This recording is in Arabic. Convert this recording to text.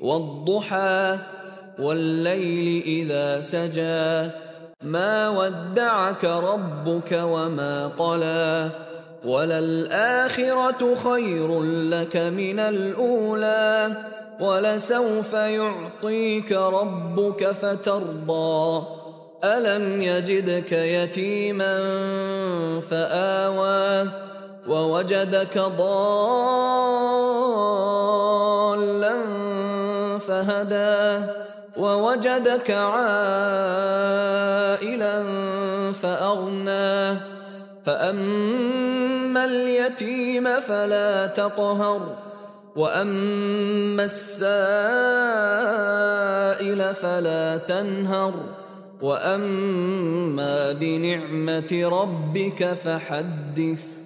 والضحى والليل إذا سجى ما ودعك ربك وما قلى وللآخرة خير لك من الأولى ولسوف يعطيك ربك فترضى ألم يجدك يتيما فآوى ووجدك ضالا فهدى ووجدك عائلا فأغنى فأما اليتيم فلا تقهر وأما السائل فلا تنهر وأما بنعمة ربك فحدث